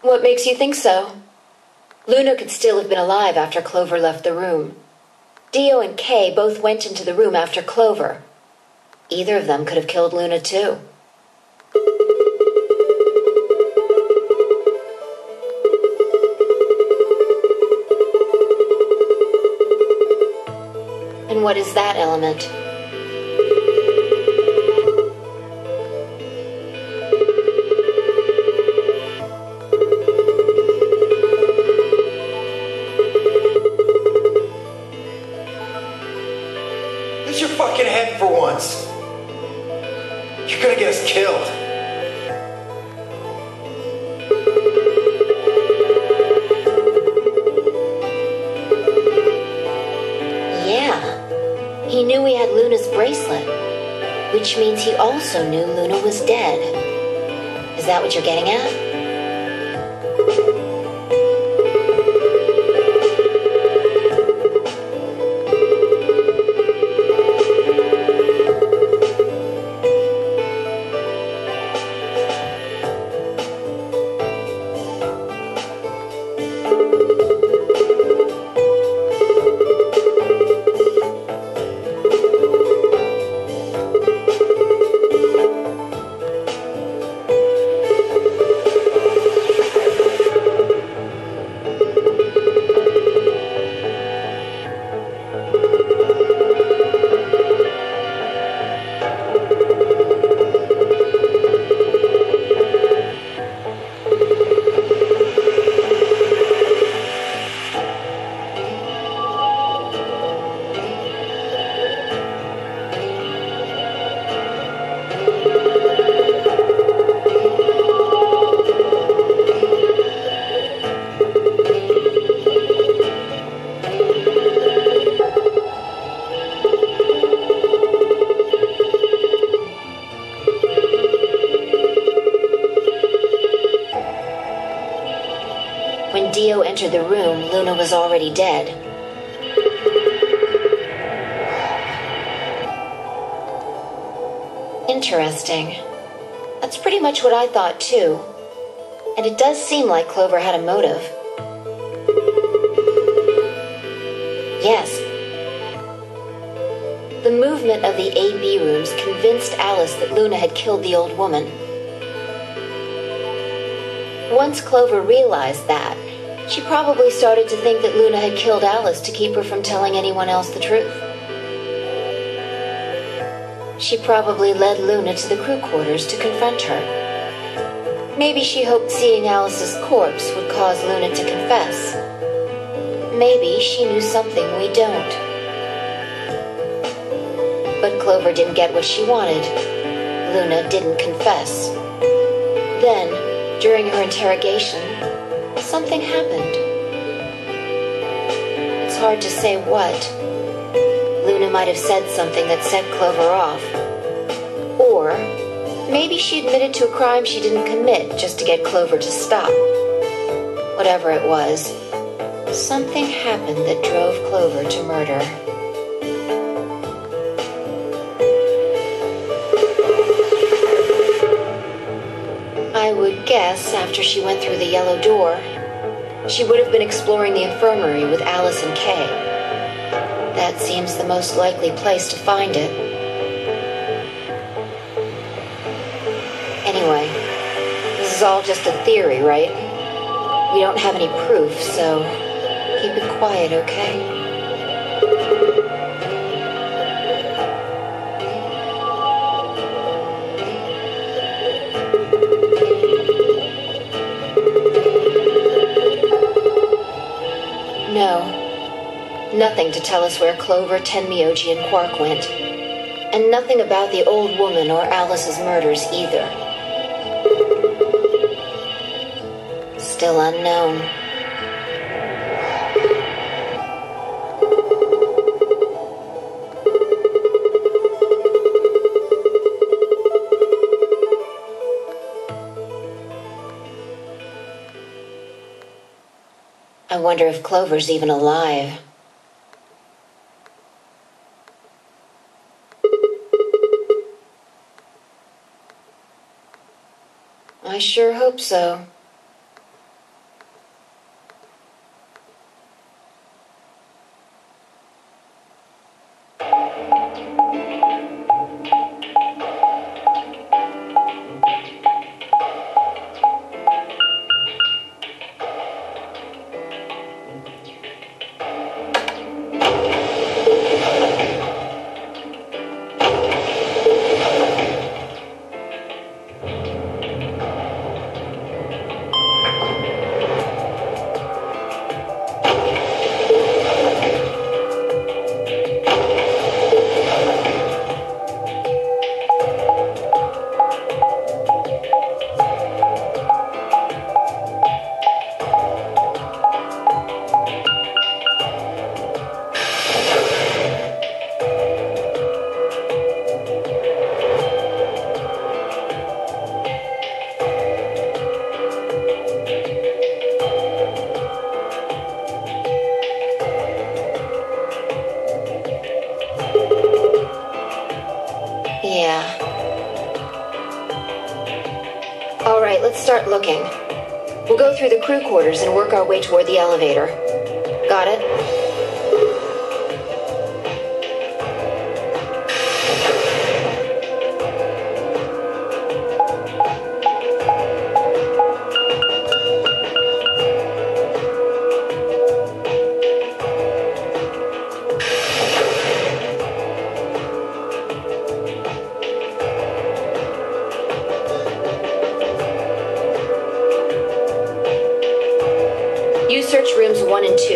What makes you think so? Luna could still have been alive after Clover left the room. Dio and Kay both went into the room after Clover. Either of them could have killed Luna too. And what is that element? Use your fucking head for once. You're gonna get us killed. He knew he had Luna's bracelet, which means he also knew Luna was dead. Is that what you're getting at? When Dio entered the room, Luna was already dead. Interesting. That's pretty much what I thought too. And it does seem like Clover had a motive. Yes. The movement of the A-B rooms convinced Alice that Luna had killed the old woman. Once Clover realized that, she probably started to think that Luna had killed Alice to keep her from telling anyone else the truth. She probably led Luna to the crew quarters to confront her. Maybe she hoped seeing Alice's corpse would cause Luna to confess. Maybe she knew something we don't. But Clover didn't get what she wanted. Luna didn't confess. Then, during her interrogation, something happened. It's hard to say what. Luna might have said something that set Clover off. Or maybe she admitted to a crime she didn't commit just to get Clover to stop. Whatever it was, something happened that drove Clover to murder. I would guess after she went through the yellow door, she would have been exploring the infirmary with Alice and Kay. That seems the most likely place to find it. Anyway, this is all just a theory, right? We don't have any proof, so keep it quiet, okay? No, nothing to tell us where Clover, Tenmyoji, and Quark went. And nothing about the old woman or Alice's murders either. Still unknown. I wonder if Clover's even alive. I sure hope so. Yeah. All right, let's start looking. We'll go through the crew quarters and work our way toward the elevator. Got it? Search rooms 1 and 2.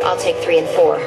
I'll take 3 and 4.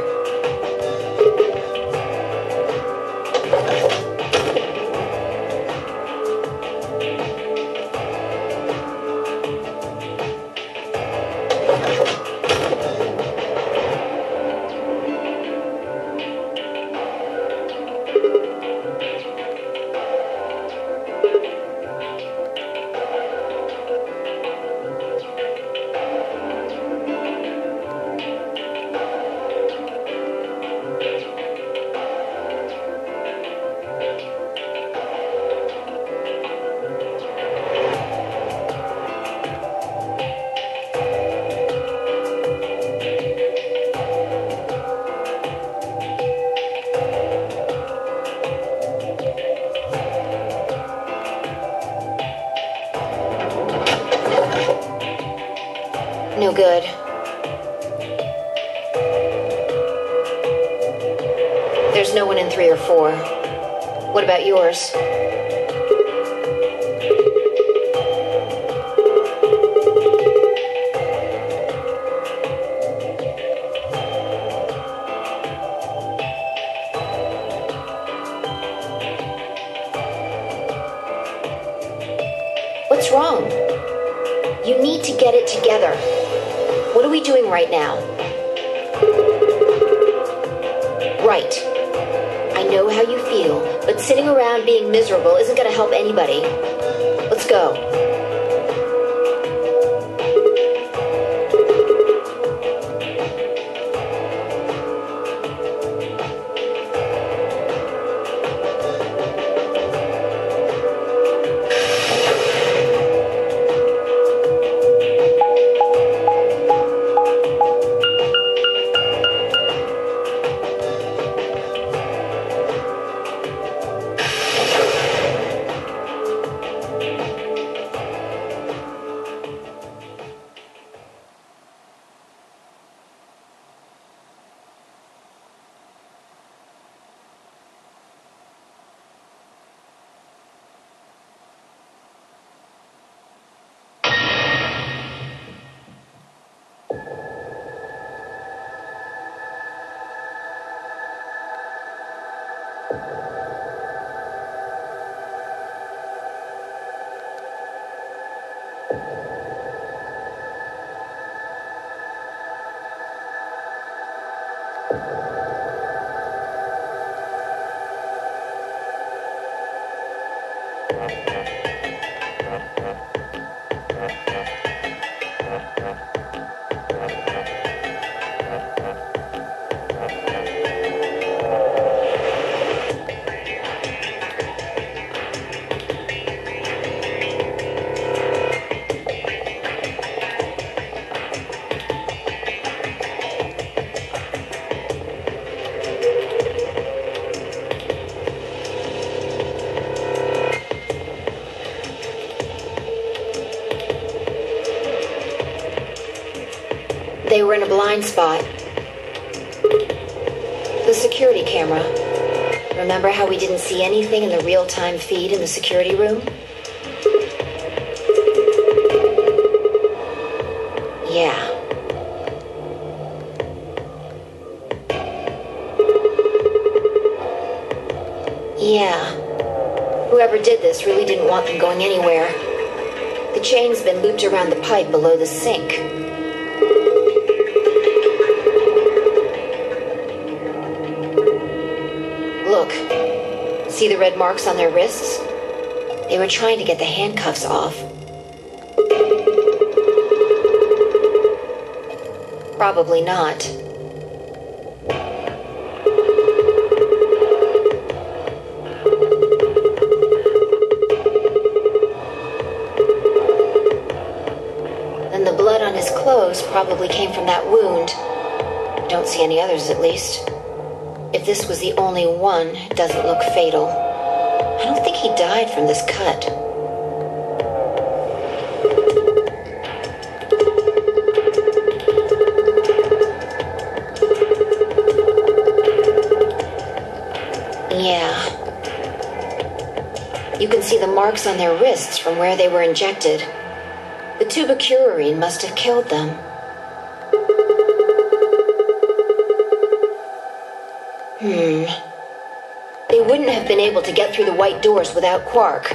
No good. There's no one in 3 or 4. What about yours? What's wrong? You need to get it together. What are we doing right now? Right. I know how you feel, but sitting around being miserable isn't going to help anybody. Let's go. They were in a blind spot. The security camera. Remember how we didn't see anything in the real-time feed in the security room? Yeah. Yeah. Whoever did this really didn't want them going anywhere. The chain's been looped around the pipe below the sink. Look, see the red marks on their wrists? They were trying to get the handcuffs off. Probably not. probably came from that wound. I don't see any others, at least. If this was the only one, it doesn't look fatal. I don't think he died from this cut. Yeah. You can see the marks on their wrists from where they were injected. The tubocurarine must have killed them. They wouldn't have been able to get through the white doors without Quark.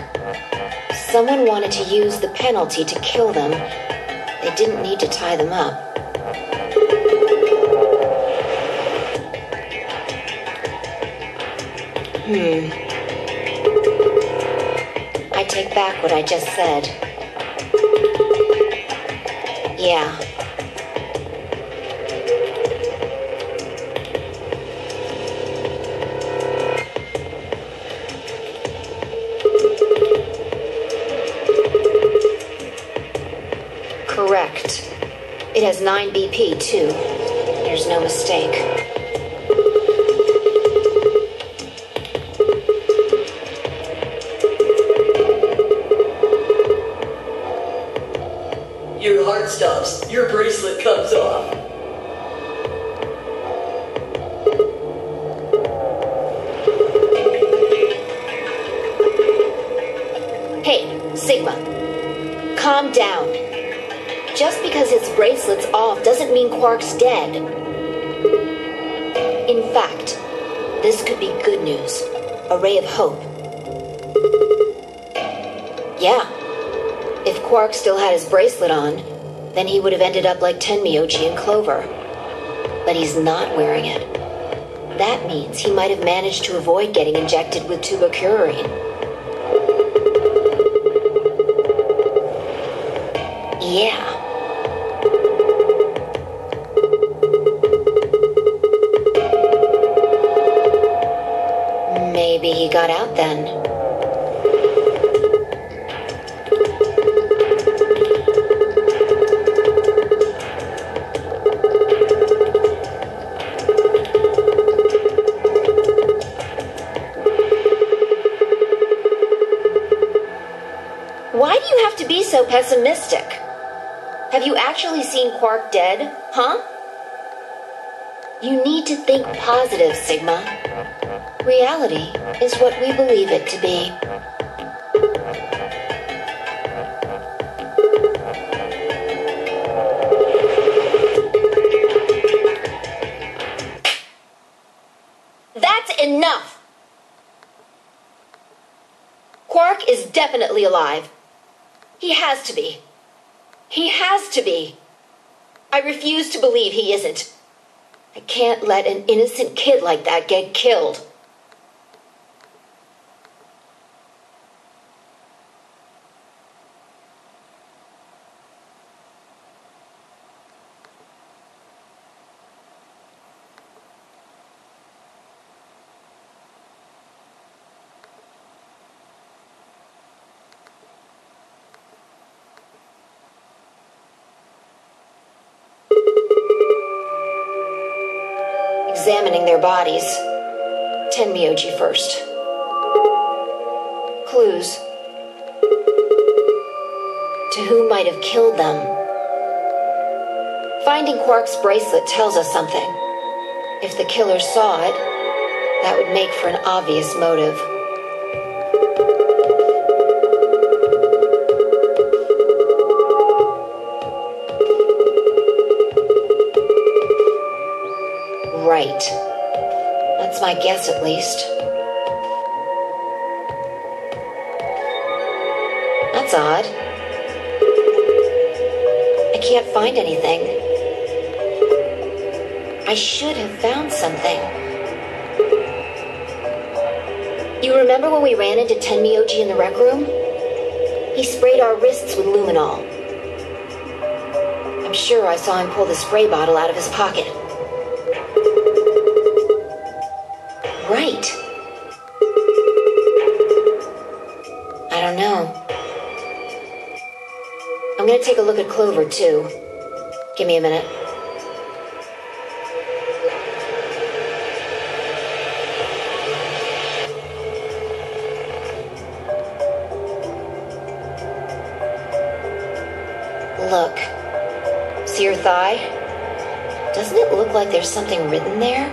Someone wanted to use the penalty to kill them. They didn't need to tie them up. I take back what I just said. Yeah. Correct. It has 9 BP, too. There's no mistake. Your heart stops. Your bracelet comes off. Hey, Sigma. Calm down. Just because his bracelet's off doesn't mean Quark's dead. In fact, this could be good news. A ray of hope. Yeah. If Quark still had his bracelet on, then he would have ended up like Tenmyoji and Clover. But he's not wearing it. That means he might have managed to avoid getting injected with tubocurarine. Yeah. Maybe he got out then. Why do you have to be so pessimistic? Have you actually seen Quark dead, huh? You need to think positive, Sigma. Reality is what we believe it to be. That's enough! Quark is definitely alive. He has to be. He has to be. I refuse to believe he isn't. I can't let an innocent kid like that get killed. Examining their bodies. Tenmyoji first. Clues. To who might have killed them? Finding Quark's bracelet tells us something. If the killer saw it, that would make for an obvious motive. Right. That's my guess, at least. That's odd. I can't find anything. I should have found something. You remember when we ran into Tenmyoji in the rec room? He sprayed our wrists with luminol. I'm sure I saw him pull the spray bottle out of his pocket. Right. I don't know. I'm gonna take a look at Clover, too. Give me a minute. Look. See your thigh? Doesn't it look like there's something written there?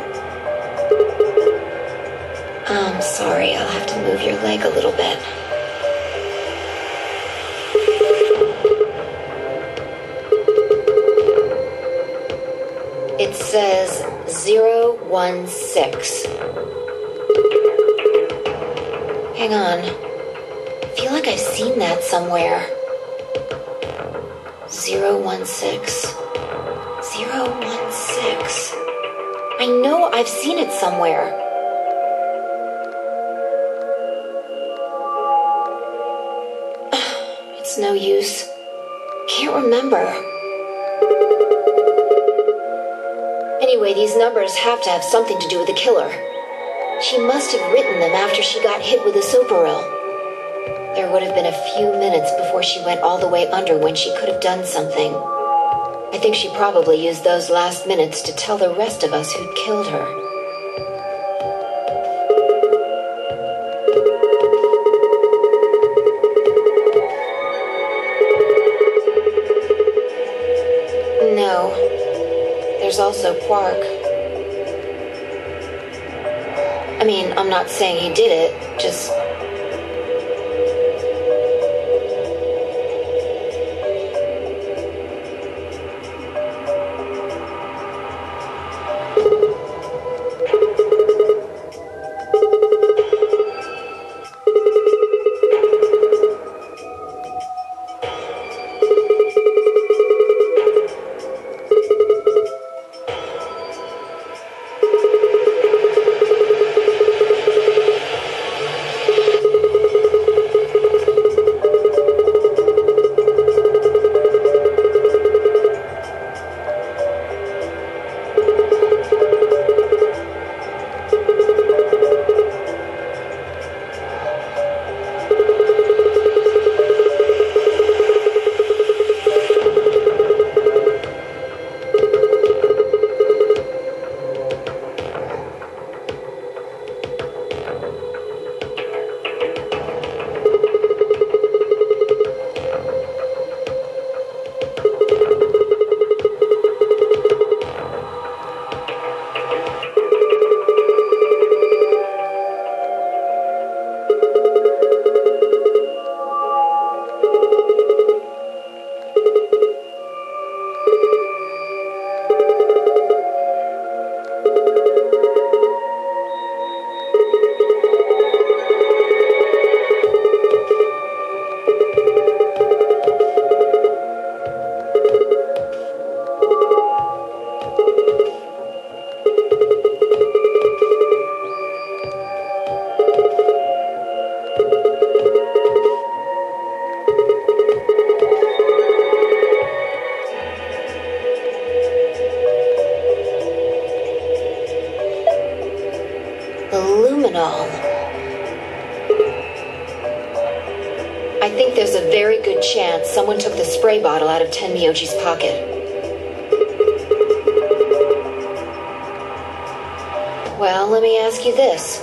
I'm sorry, I'll have to move your leg a little bit. It says 016. Hang on. I feel like I've seen that somewhere. 016. 016. I know I've seen it somewhere. It's no use. Can't remember. Anyway, these numbers have to have something to do with the killer. She must have written them after she got hit with a soparil. There would have been a few minutes before she went all the way under when she could have done something. I think she probably used those last minutes to tell the rest of us who'd killed her. No. There's also Quark. I mean, I'm not saying he did it, just... luminol. I think there's a very good chance someone took the spray bottle out of Tenmyoji's pocket. Well, let me ask you this.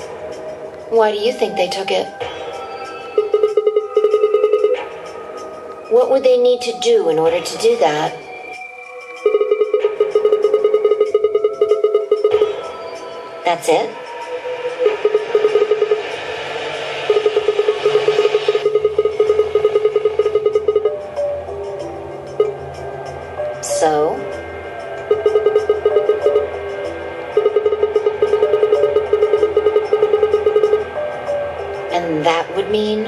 Why do you think they took it? What would they need to do in order to do that? That's it? So? And that would mean?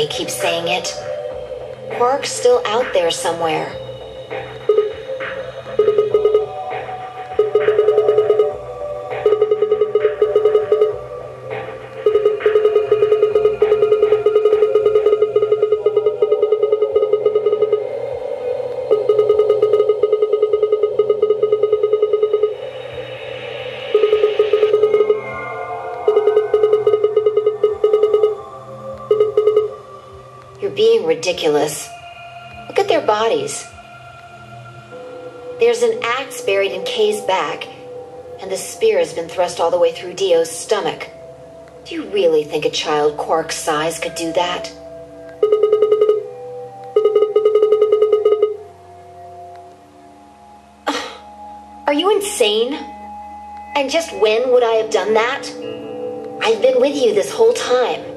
me keep saying it. Quark's still out there somewhere. Being ridiculous. Look at their bodies. There's an axe buried in Kay's back, and the spear has been thrust all the way through Dio's stomach. Do you really think a child Quark's size could do that? Are you insane? And just when would I have done that? I've been with you this whole time.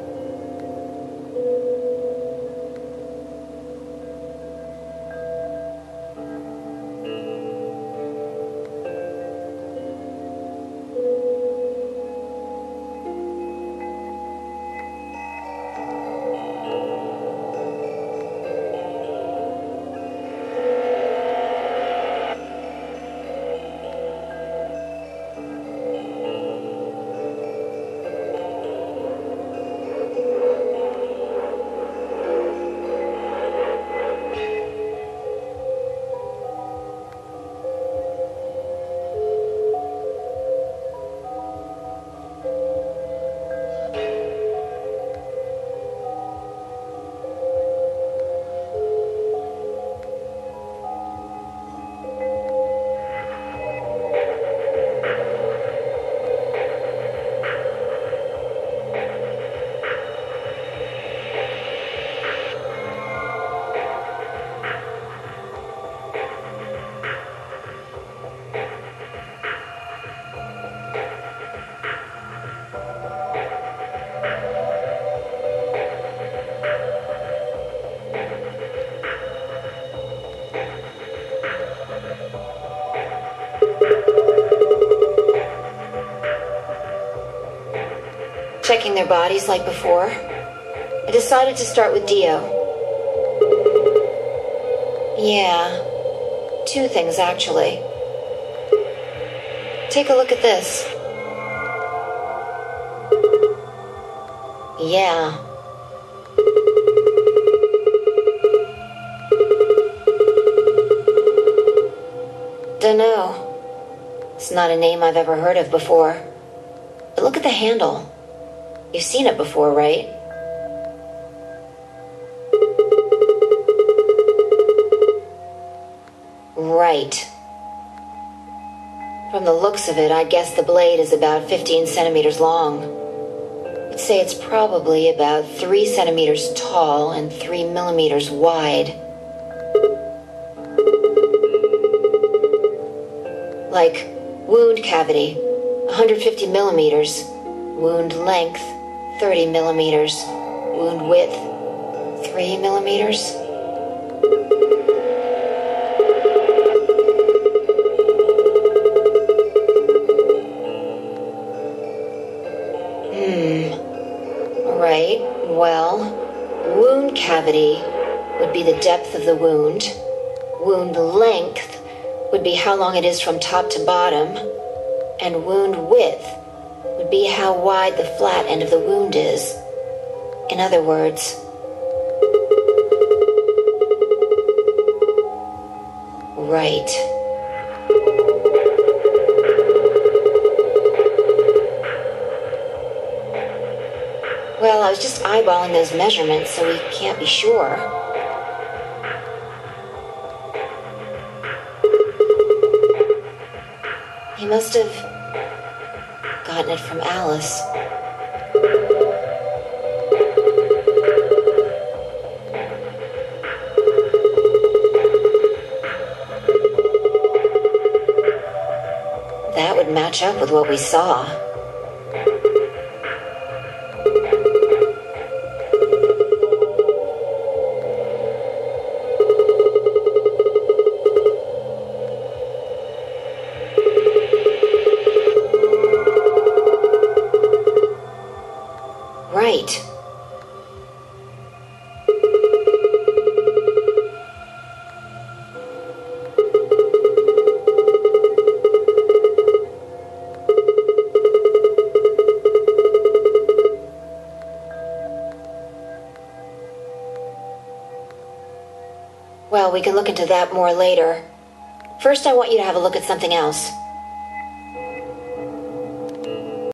Checking their bodies like before, I decided to start with Dio. Yeah, two things actually. Take a look at this. Yeah. Dunno. It's not a name I've ever heard of before. But look at the handle. You've seen it before, right? Right. From the looks of it, I guess the blade is about 15 centimeters long. I'd say it's probably about 3 centimeters tall and 3 millimeters wide. Like wound cavity, 150 millimeters. Wound length, 30 millimeters. Wound width, 3 millimeters. Right, well, wound cavity would be the depth of the wound. Wound length would be how long it is from top to bottom. And wound width would be how wide the flat end of the wound is. In other words, right. Well, I was just eyeballing those measurements, so we can't be sure. He must have gotten it from Alice. That would match up with what we saw. Well, we can look into that more later. First, I want you to have a look at something else.